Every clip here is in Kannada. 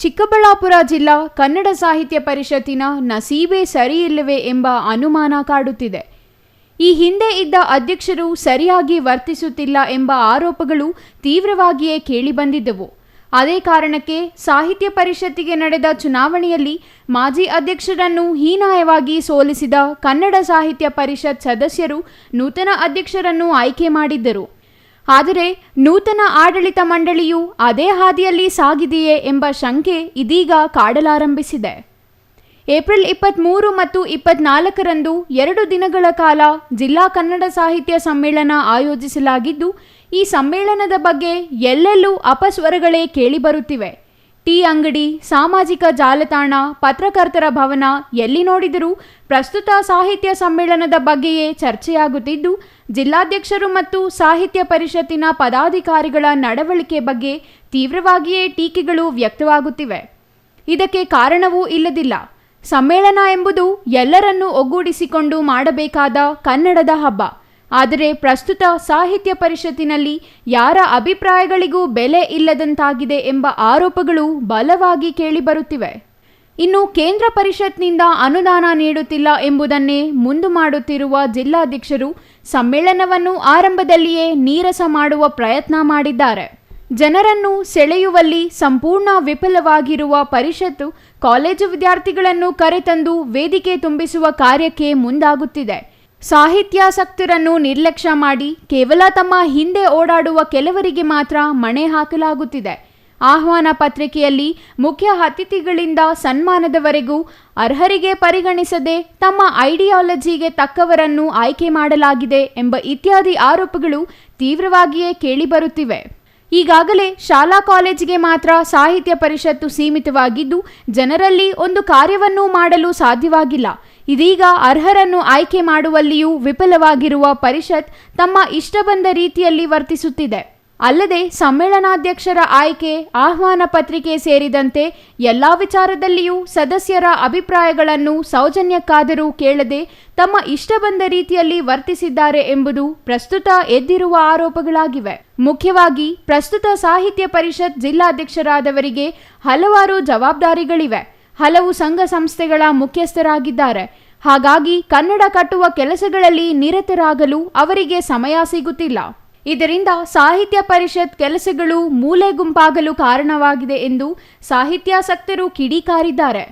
ಚಿಕ್ಕಬಳ್ಳಾಪುರ ಜಿಲ್ಲಾ ಕನ್ನಡ ಸಾಹಿತ್ಯ ಪರಿಷತ್ತಿನ ನಸೀಬೆ ಸರಿಯಿಲ್ಲವೇ ಎಂಬ ಅನುಮಾನ ಕಾಡುತ್ತಿದೆ. ಈ ಹಿಂದೆ ಇದ್ದ ಅಧ್ಯಕ್ಷರು ಸರಿಯಾಗಿ ವರ್ತಿಸುತ್ತಿಲ್ಲ ಎಂಬ ಆರೋಪಗಳು ತೀವ್ರವಾಗಿಯೇ ಕೇಳಿಬಂದಿದ್ದವು. ಅದೇ ಕಾರಣಕ್ಕೆ ಸಾಹಿತ್ಯ ಪರಿಷತ್ತಿಗೆ ನಡೆದ ಚುನಾವಣೆಯಲ್ಲಿ ಮಾಜಿ ಅಧ್ಯಕ್ಷರನ್ನು ಹೀನಾಯವಾಗಿ ಸೋಲಿಸಿದ ಕನ್ನಡ ಸಾಹಿತ್ಯ ಪರಿಷತ್ ಸದಸ್ಯರು ನೂತನ ಅಧ್ಯಕ್ಷರನ್ನು ಆಯ್ಕೆ ಮಾಡಿದ್ದರು. ಆದರೆ ನೂತನ ಆಡಳಿತ ಮಂಡಳಿಯು ಅದೇ ಹಾದಿಯಲ್ಲಿ ಸಾಗಿದೆಯೇ ಎಂಬ ಶಂಕೆ ಇದೀಗ ಕಾಡಲಾರಂಭಿಸಿದೆ. ಏಪ್ರಿಲ್ 23 ಮತ್ತು 24ರಂದು 2 ದಿನಗಳ ಕಾಲ ಜಿಲ್ಲಾ ಕನ್ನಡ ಸಾಹಿತ್ಯ ಸಮ್ಮೇಳನ ಆಯೋಜಿಸಲಾಗಿದ್ದು, ಈ ಸಮ್ಮೇಳನದ ಬಗ್ಗೆ ಎಲ್ಲೆಲ್ಲೂ ಅಪಸ್ವರಗಳೇ ಕೇಳಿಬರುತ್ತಿವೆ. ಟೀ ಅಂಗಡಿ, ಸಾಮಾಜಿಕ ಜಾಲತಾಣ, ಪತ್ರಕರ್ತರ ಭವನ ಎಲ್ಲಿ ನೋಡಿದರೂ ಪ್ರಸ್ತುತ ಸಾಹಿತ್ಯ ಸಮ್ಮೇಳನದ ಬಗ್ಗೆಯೇ ಚರ್ಚೆಯಾಗುತ್ತಿದ್ದು, ಜಿಲ್ಲಾಧ್ಯಕ್ಷರು ಮತ್ತು ಸಾಹಿತ್ಯ ಪರಿಷತ್ತಿನ ಪದಾಧಿಕಾರಿಗಳ ನಡವಳಿಕೆ ಬಗ್ಗೆ ತೀವ್ರವಾಗಿಯೇ ಟೀಕೆಗಳು ವ್ಯಕ್ತವಾಗುತ್ತಿವೆ. ಇದಕ್ಕೆ ಕಾರಣವೂ ಇಲ್ಲದಿಲ್ಲ. ಸಮ್ಮೇಳನ ಎಂಬುದು ಎಲ್ಲರನ್ನೂ ಒಗ್ಗೂಡಿಸಿಕೊಂಡು ಮಾಡಬೇಕಾದ ಕನ್ನಡದ ಹಬ್ಬ. ಆದರೆ ಪ್ರಸ್ತುತ ಸಾಹಿತ್ಯ ಪರಿಷತ್ತಿನಲ್ಲಿ ಯಾರ ಅಭಿಪ್ರಾಯಗಳಿಗೂ ಬೆಲೆ ಇಲ್ಲದಂತಾಗಿದೆ ಎಂಬ ಆರೋಪಗಳು ಬಲವಾಗಿ ಕೇಳಿಬರುತ್ತಿವೆ. ಇನ್ನು ಕೇಂದ್ರ ಪರಿಷತ್ನಿಂದ ಅನುದಾನ ನೀಡುತ್ತಿಲ್ಲ ಎಂಬುದನ್ನೇ ಮುಂದು ಮಾಡುತ್ತಿರುವ ಜಿಲ್ಲಾಧ್ಯಕ್ಷರು ಸಮ್ಮೇಳನವನ್ನು ಆರಂಭದಲ್ಲಿಯೇ ನೀರಸ ಮಾಡುವ ಪ್ರಯತ್ನ ಮಾಡಿದ್ದಾರೆ. ಜನರನ್ನು ಸೆಳೆಯುವಲ್ಲಿ ಸಂಪೂರ್ಣ ವಿಫಲವಾಗಿರುವ ಪರಿಷತ್ತು ಕಾಲೇಜು ವಿದ್ಯಾರ್ಥಿಗಳನ್ನು ಕರೆತಂದು ವೇದಿಕೆ ತುಂಬಿಸುವ ಕಾರ್ಯಕ್ಕೆ ಮುಂದಾಗುತ್ತಿದೆ. ಸಾಹಿತ್ಯಾಸಕ್ತರನ್ನು ನಿರ್ಲಕ್ಷ್ಯ ಮಾಡಿ ಕೇವಲ ತಮ್ಮ ಹಿಂದೆ ಓಡಾಡುವ ಕೆಲವರಿಗೆ ಮಾತ್ರ ಮಣೆ ಹಾಕಲಾಗುತ್ತಿದೆ. ಆಹ್ವಾನ ಪತ್ರಿಕೆಯಲ್ಲಿ ಮುಖ್ಯ ಅತಿಥಿಗಳಿಂದ ಸನ್ಮಾನದವರೆಗೂ ಅರ್ಹರಿಗೆ ಪರಿಗಣಿಸದೆ ತಮ್ಮ ಐಡಿಯಾಲಜಿಗೆ ತಕ್ಕವರನ್ನು ಆಯ್ಕೆ ಮಾಡಲಾಗಿದೆ ಎಂಬ ಇತ್ಯಾದಿ ಆರೋಪಗಳು ತೀವ್ರವಾಗಿಯೇ ಕೇಳಿಬರುತ್ತಿವೆ. ಈಗಾಗಲೇ ಶಾಲಾ ಕಾಲೇಜಿಗೆ ಮಾತ್ರ ಸಾಹಿತ್ಯ ಪರಿಷತ್ತು ಸೀಮಿತವಾಗಿದ್ದು, ಜನರಲ್ಲಿ ಒಂದು ಕಾರ್ಯವನ್ನೂ ಮಾಡಲು ಸಾಧ್ಯವಾಗಿಲ್ಲ. ಇದೀಗ ಅರ್ಹರನ್ನು ಆಯ್ಕೆ ಮಾಡುವಲ್ಲಿಯೂ ವಿಫಲವಾಗಿರುವ ಪರಿಷತ್ ತಮ್ಮ ಇಷ್ಟ ಬಂದ ರೀತಿಯಲ್ಲಿ ವರ್ತಿಸುತ್ತಿದೆ. ಅಲ್ಲದೆ ಸಮ್ಮೇಳನಾಧ್ಯಕ್ಷರ ಆಯ್ಕೆ, ಆಹ್ವಾನ ಪತ್ರಿಕೆ ಸೇರಿದಂತೆ ಎಲ್ಲ ವಿಚಾರದಲ್ಲಿಯೂ ಸದಸ್ಯರ ಅಭಿಪ್ರಾಯಗಳನ್ನು ಸೌಜನ್ಯಕ್ಕಾದರೂ ಕೇಳದೆ ತಮ್ಮ ಇಷ್ಟ ಬಂದ ರೀತಿಯಲ್ಲಿ ವರ್ತಿಸಿದ್ದಾರೆ ಎಂಬುದು ಪ್ರಸ್ತುತ ಎದ್ದಿರುವ ಆರೋಪಗಳಾಗಿವೆ. ಮುಖ್ಯವಾಗಿ ಪ್ರಸ್ತುತ ಸಾಹಿತ್ಯ ಪರಿಷತ್ ಜಿಲ್ಲಾಧ್ಯಕ್ಷರಾದವರಿಗೆ ಹಲವಾರು ಜವಾಬ್ದಾರಿಗಳಿವೆ. ಹಲವು ಸಂಘ ಸಂಸ್ಥೆಗಳ ಮುಖ್ಯಸ್ಥರಾಗಿದ್ದಾರೆ. ಹಾಗಾಗಿ ಕನ್ನಡ ಕಟ್ಟುವ ಕೆಲಸಗಳಲ್ಲಿ ನಿರತರಾಗಲು ಅವರಿಗೆ ಸಮಯ ಸಿಗುತ್ತಿಲ್ಲ. ಇದರಿಂದ ಸಾಹಿತ್ಯ ಪರಿಷತ್ ಕೆಲಸಗಳು ಮೂಲೆ ಗುಂಪಾಗಲು ಕಾರಣವಾಗಿದೆ ಎಂದು ಸಾಹಿತ್ಯಾಸಕ್ತರು ಕಿಡಿಕಾರಿದ್ದಾರೆ.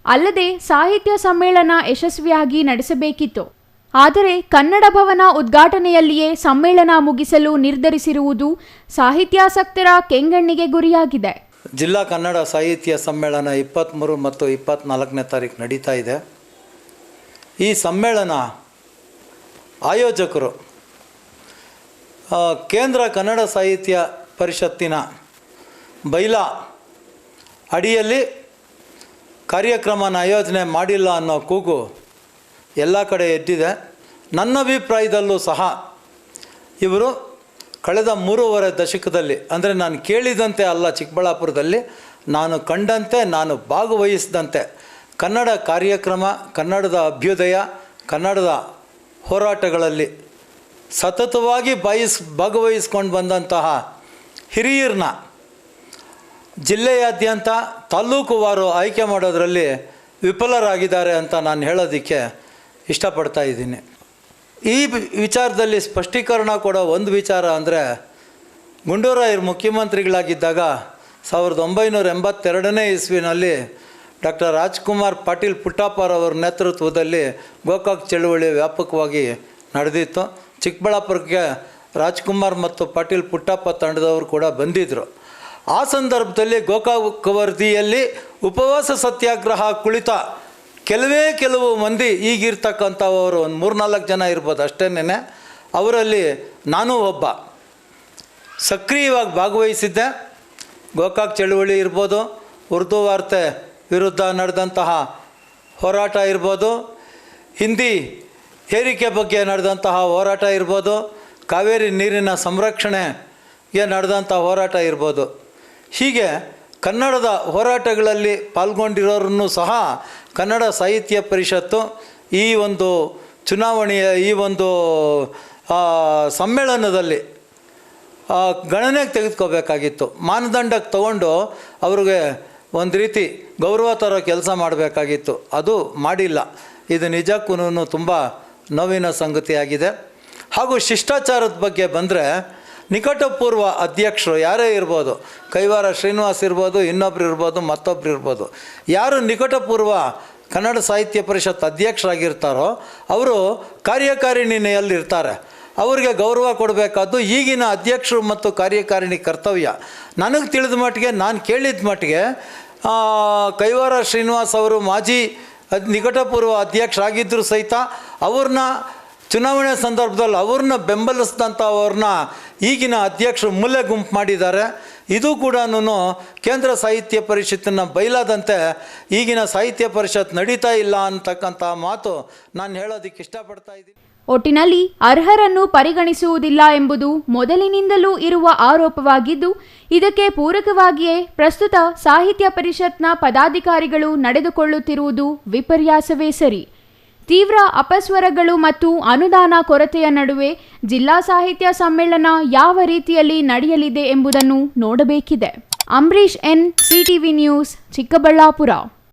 ಅಲ್ಲದೆ ಸಾಹಿತ್ಯ ಸಮ್ಮೇಳನ ಯಶಸ್ವಿಯಾಗಿ ನಡೆಸಬೇಕಿತ್ತು. ಆದರೆ ಕನ್ನಡ ಭವನ ಉದ್ಘಾಟನೆಯಲ್ಲಿಯೇ ಸಮ್ಮೇಳನ ಮುಗಿಸಲು ನಿರ್ಧರಿಸಿರುವುದು ಸಾಹಿತ್ಯಾಸಕ್ತರ ಕೆಂಗಣ್ಣಿಗೆ ಗುರಿಯಾಗಿದೆ. ಜಿಲ್ಲಾ ಕನ್ನಡ ಸಾಹಿತ್ಯ ಸಮ್ಮೇಳನ 23 ಮತ್ತು 24ನೇ ತಾರೀಕು ನಡೀತಾ ಇದೆ. ಈ ಸಮ್ಮೇಳನ ಆಯೋಜಕರು ಕೇಂದ್ರ ಕನ್ನಡ ಸಾಹಿತ್ಯ ಪರಿಷತ್ತಿನ ಬೈಲಾ ಅಡಿಯಲ್ಲಿ ಕಾರ್ಯಕ್ರಮನ ಆಯೋಜನೆ ಮಾಡಿಲ್ಲ ಅನ್ನೋ ಕೂಗು ಎಲ್ಲ ಕಡೆ ಎದ್ದಿದೆ. ನನ್ನ ಅಭಿಪ್ರಾಯದಲ್ಲೂ ಸಹ ಇವರು ಕಳೆದ 3.5 ದಶಕದಲ್ಲಿ, ಅಂದರೆ ನಾನು ಕೇಳಿದಂತೆ ಅಲ್ಲ, ಚಿಕ್ಕಬಳ್ಳಾಪುರದಲ್ಲಿ ನಾನು ಕಂಡಂತೆ, ನಾನು ಭಾಗವಹಿಸಿದಂತೆ ಕನ್ನಡ ಕಾರ್ಯಕ್ರಮ, ಕನ್ನಡದ ಅಭ್ಯುದಯ, ಕನ್ನಡದ ಹೋರಾಟಗಳಲ್ಲಿ ಸತತವಾಗಿ ಭಾಗವಹಿಸ್ಕೊಂಡು ಬಂದಂತಹ ಹಿರಿಯರನ್ನ ಜಿಲ್ಲೆಯಾದ್ಯಂತ ತಾಲ್ಲೂಕುವಾರು ಆಯ್ಕೆ ಮಾಡೋದರಲ್ಲಿ ವಿಫಲರಾಗಿದ್ದಾರೆ ಅಂತ ನಾನು ಹೇಳೋದಕ್ಕೆ ಇಷ್ಟಪಡ್ತಾ ಇದ್ದೀನಿ. ಈ ವಿಚಾರದಲ್ಲಿ ಸ್ಪಷ್ಟೀಕರಣ ಕೊಡೋ ಒಂದು ವಿಚಾರ ಅಂದರೆ, ಗುಂಡೂರಾಯರು ಮುಖ್ಯಮಂತ್ರಿಗಳಾಗಿದ್ದಾಗ 1982ನೇ ಇಸ್ವಿನಲ್ಲಿ ಡಾಕ್ಟರ್ ರಾಜ್ಕುಮಾರ್ ಪಾಟೀಲ್ ಪುಟ್ಟಪ್ಪರವರ ನೇತೃತ್ವದಲ್ಲಿ ಗೋಕಾಕ್ ಚಳುವಳಿ ವ್ಯಾಪಕವಾಗಿ ನಡೆದಿತ್ತು. ಚಿಕ್ಕಬಳ್ಳಾಪುರಕ್ಕೆ ರಾಜ್ಕುಮಾರ್ ಮತ್ತು ಪಾಟೀಲ್ ಪುಟ್ಟಪ್ಪ ತಂಡದವರು ಕೂಡ ಬಂದಿದ್ದರು. ಆ ಸಂದರ್ಭದಲ್ಲಿ ಗೋಕಾಕ್ ವರದಿಯಲ್ಲಿ ಉಪವಾಸ ಸತ್ಯಾಗ್ರಹ ಕುಳಿತ ಕೆಲವು ಮಂದಿ, ಈಗಿರ್ತಕ್ಕಂಥವರು ಒಂದು 3-4 ಜನ ಇರ್ಬೋದು ಅಷ್ಟೇನೆ, ಅವರಲ್ಲಿ ನಾನು ಒಬ್ಬ ಸಕ್ರಿಯವಾಗಿ ಭಾಗವಹಿಸಿದ್ದೆ. ಗೋಕಾಕ್ ಚಳುವಳಿ ಇರ್ಬೋದು, ಉರ್ದು ವಾರ್ತೆ ವಿರುದ್ಧ ನಡೆದಂತಹ ಹೋರಾಟ ಇರ್ಬೋದು, ಹಿಂದಿ ಹೇರಿಕೆ ಬಗ್ಗೆ ನಡೆದಂತಹ ಹೋರಾಟ ಇರ್ಬೋದು, ಕಾವೇರಿ ನೀರಿನ ಸಂರಕ್ಷಣೆಗೆ ನಡೆದಂಥ ಹೋರಾಟ ಇರ್ಬೋದು. ಹೀಗೆ ಕನ್ನಡದ ಹೋರಾಟಗಳಲ್ಲಿ ಪಾಲ್ಗೊಂಡಿರೋರನ್ನು ಸಹ ಕನ್ನಡ ಸಾಹಿತ್ಯ ಪರಿಷತ್ತು ಈ ಒಂದು ಚುನಾವಣೆಯ ಈ ಒಂದು ಸಮ್ಮೇಳನದಲ್ಲಿ ಗಣನೆಗೆ ತೆಗೆದುಕೋಬೇಕಾಗಿತ್ತು. ಮಾನದಂಡಕ್ಕೆ ತಗೊಂಡು ಅವ್ರಿಗೆ ಒಂದು ರೀತಿ ಗೌರವ ತರೋ ಕೆಲಸ ಮಾಡಬೇಕಾಗಿತ್ತು. ಅದು ಮಾಡಿಲ್ಲ. ಇದು ನಿಜಕ್ಕೂ ತುಂಬ ನೋವಿನ ಸಂಗತಿಯಾಗಿದೆ. ಹಾಗೂ ಶಿಷ್ಟಾಚಾರದ ಬಗ್ಗೆ ಬಂದರೆ ನಿಕಟಪೂರ್ವ ಅಧ್ಯಕ್ಷರು ಯಾರೇ ಇರ್ಬೋದು, ಕೈವಾರ ಶ್ರೀನಿವಾಸ್ ಇರ್ಬೋದು, ಇನ್ನೊಬ್ರು ಇರ್ಬೋದು, ಮತ್ತೊಬ್ರು ಇರ್ಬೋದು, ಯಾರು ನಿಕಟಪೂರ್ವ ಕನ್ನಡ ಸಾಹಿತ್ಯ ಪರಿಷತ್ ಅಧ್ಯಕ್ಷರಾಗಿರ್ತಾರೋ ಅವರು ಕಾರ್ಯಕಾರಿಣಿಯಲ್ಲಿರ್ತಾರೆ. ಅವರಿಗೆ ಗೌರವ ಕೊಡಬೇಕಾದ್ದು ಈಗಿನ ಅಧ್ಯಕ್ಷರು ಮತ್ತು ಕಾರ್ಯಕಾರಿಣಿ ಕರ್ತವ್ಯ. ನನಗೆ ತಿಳಿದ ಮಟ್ಟಿಗೆ, ನಾನು ಕೇಳಿದ ಮಟ್ಟಿಗೆ ಕೈವಾರ ಶ್ರೀನಿವಾಸ್ ಅವರು ಮಾಜಿ ನಿಕಟಪೂರ್ವ ಅಧ್ಯಕ್ಷರಾಗಿದ್ದರೂ ಸಹಿತ ಅವ್ರನ್ನ ಚುನಾವಣೆ ಸಂದರ್ಭದಲ್ಲಿ ಅವ್ರನ್ನ ಬೆಂಬಲಿಸಿದಂಥವ್ರನ್ನ ಈಗಿನ ಅಧ್ಯಕ್ಷರು ಮೂಲೆ ಗುಂಪು ಮಾಡಿದ್ದಾರೆ. ಇದು ಕೂಡ ಕೇಂದ್ರ ಸಾಹಿತ್ಯ ಪರಿಷತ್ತಿನ ಬಯಲಾದಂತೆ ಈಗಿನ ಸಾಹಿತ್ಯ ಪರಿಷತ್ ನಡೀತಾ ಇಲ್ಲ ಅಂತಕ್ಕಂಥ ಮಾತು ನಾನು ಹೇಳೋದಕ್ಕೆ ಇಷ್ಟಪಡ್ತಾ ಇದ್ದೀನಿ. ಒಟ್ಟಿನಲ್ಲಿ ಅರ್ಹರನ್ನು ಪರಿಗಣಿಸುವುದಿಲ್ಲ ಎಂಬುದು ಮೊದಲಿನಿಂದಲೂ ಇರುವ ಆರೋಪವಾಗಿದ್ದು, ಇದಕ್ಕೆ ಪೂರಕವಾಗಿಯೇ ಪ್ರಸ್ತುತ ಸಾಹಿತ್ಯ ಪರಿಷತ್ನ ಪದಾಧಿಕಾರಿಗಳು ನಡೆದುಕೊಳ್ಳುತ್ತಿರುವುದು ವಿಪರ್ಯಾಸವೇ ಸರಿ. ತೀವ್ರ ಅಪಸ್ವರಗಳು ಮತ್ತು ಅನುದಾನ ಕೊರತೆಯ ನಡುವೆ ಜಿಲ್ಲಾ ಸಾಹಿತ್ಯ ಸಮ್ಮೇಳನ ಯಾವ ರೀತಿಯಲ್ಲಿ ನಡೆಯಲಿದೆ ಎಂಬುದನ್ನು ನೋಡಬೇಕಿದೆ. Ambarish N, CTV news, Chikkaballapur.